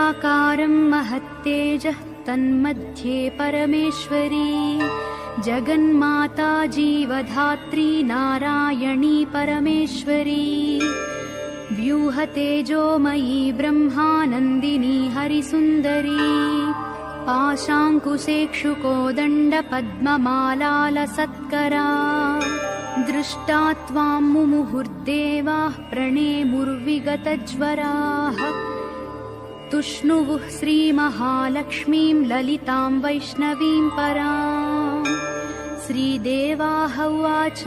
निराकारं महत्तेजः तन्मध्ये परमेश्वरी जगन्माता जीवधात्री नारायणी परमेश्वरी व्यूहतेजोमयी ब्रह्मानन्दिनी हरिसुन्दरी पाशाङ्कुशेक्षुकोदण्डपद्ममालालसत्करा दृष्टा त्वां मुमुहुर्देवाः प्रणेमुर्विगतज्वराः तुष्णुवुः श्रीमहालक्ष्मीं ललितां वैष्णवीं पराम् श्रीदेवाः उवाच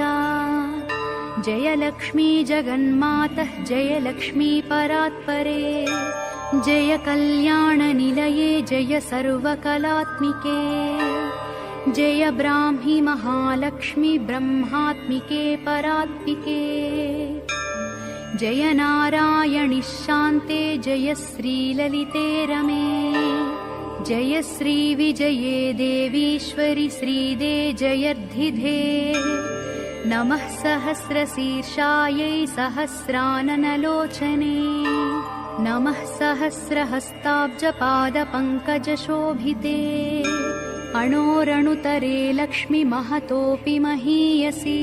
जय लक्ष्मी जगन्मातः जय लक्ष्मी परात्परे जय कल्याणनिलये जय सर्वकलात्मिके जय ब्राह्मी महालक्ष्मी ब्रह्मात्मिके परात्मिके जय नारायणि शान्ते जय श्रीललिते रमे जय श्रीविजये देवीश्वरि श्रीदे जयर्धिधे नमः सहस्रशीर्षायै सहस्राननलोचने नमः सहस्रहस्ताब्जपादपङ्कजशोभिते अणोरणुतरे लक्ष्मी महतोऽपि महीयसी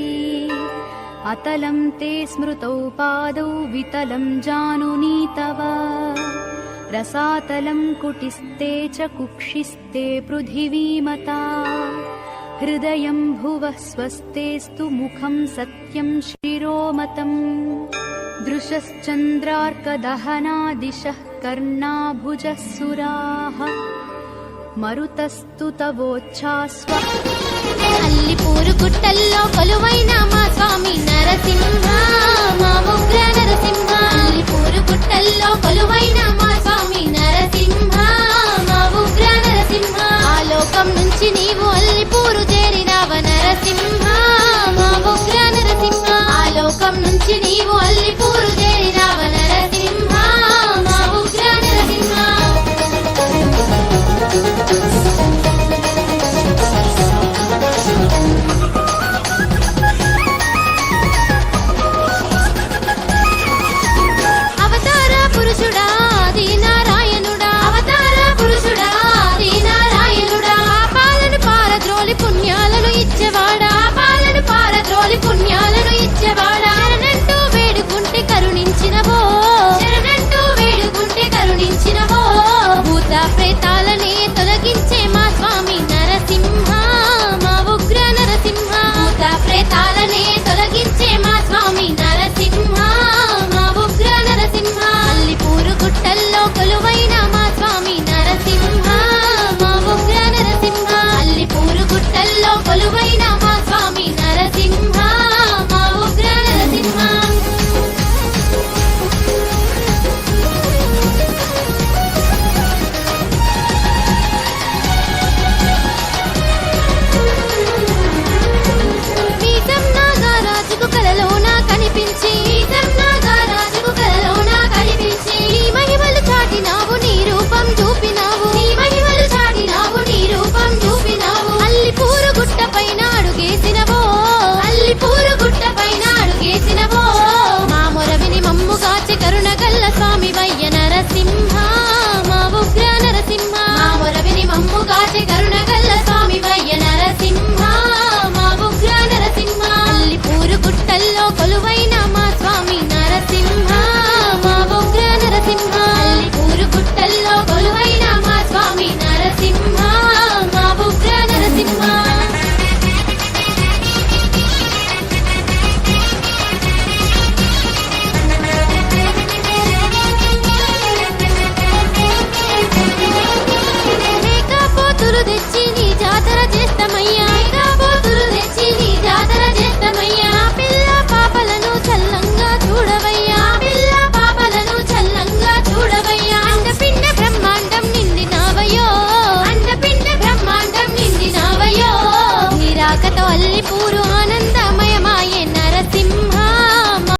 अतलं ते स्मृतौ पादौ वितलं जानुनी तव रसातलं कुटिस्ते च कुक्षिस्ते पृथिवीमता हृदयं भुवः स्वस्तेस्तु मुखं सत्यं शिरोमतम् दृशश्चन्द्रार्कदहना दिशः कर्णाभुजः सुराः మరుతస్తు తవోచ్ఛాస్వ అల్లిపూరు గుట్టల్లో కొలువైన మా స్వామి నరసింహ మా ఉగ్ర నరసింహ అల్లిపూరు గుట్టల్లో కొలువైన మా స్వామి నరసింహ మా ఉగ్ర నరసింహ ఆ లోకం నుంచి నీవు అల్లిపూరు చేరినావ నరసింహ మా ఉగ్ర నరసింహ ఆ లోకం నుంచి నీవు అల్లిపూరు చేరినావ నరసింహ మా ఉగ్ర నరసింహ అవతార పురుషుడా దీనారాయణుడా అవతార పురుషుడా దీనారాయణుడా పాలను పారద్రోలి పుణ్యాలను ఇచ్చేవాడా పాలను పారద్రోలి పుణ్యాలను ఇచ్చేవాడా శరణంటూ వేడుకుంటే కరుణించినవో శరణంటూ వేడుకుంటే కరుణించినవో భూత ప్రేతాలనే తొలగించే మా స్వామి నరసింహ మా ఉగ్ర నరసింహ భూత ప్రేతాలనే తొలగించే మా స్వామి నరసింహ మా ఉగ్ర నరసింహ అల్లిపూరు గుట్టల్లో కొలువైన మా స్వామి నరసింహ మా ఉగ్ర నరసింహ అల్లిపూరు గుట్టల్లో కొలువైన మా స్వామి నరసింహ మా ఉగ్ర నరసింహ కలలోన కనిపించి నాగరాజుకు కలలోన కనిపించి నీ మహిమలు చాటినావు నీ రూపం చూపినావు నీ మహిమలు చాటినావు నీ రూపం చూపినావు అల్లిపూరు గుట్ట పైన అడుగేసినవో అల్లిపూరు గుట్ట పైన అడుగేసినవో మా మొరవిని మమ్ము కాచి కరుణ గల్ల స్వామి వయ్య నరసింహ మా ఉగ్ర నరసింహ మా మొరవిని మమ్ము కాచి కరుణ గల్ల స్వామి వయ్య నరసింహ మా ఉగ్ర నరసింహ అల్లిపూరు గుట్టల్లో కొలువైన మా స్వామి నరసింహ మా ఉగ్ర నరసింహ అల్లిపూరు గుట్టల్లో కొలువైన మా స్వామి నరసింహ మా ఉగ్ర నరసింహ మేకపోతులు తెచ్చి నీ జాతర చేస్తామయ్యా మేకపోతులు తెచ్చి నీ జాతర చేస్తామయ్యా పిల్ల పాపలను చల్లంగా చూడవయ్యా పిల్ల పాపలను చల్లంగా చూడవయ్యా అండపిండ బ్రహ్మాండం నిండినావయ్యో అండపిండ బ్రహ్మాండం నిండినావయ్యో నిరాకతో అల్లిపూరు ఆన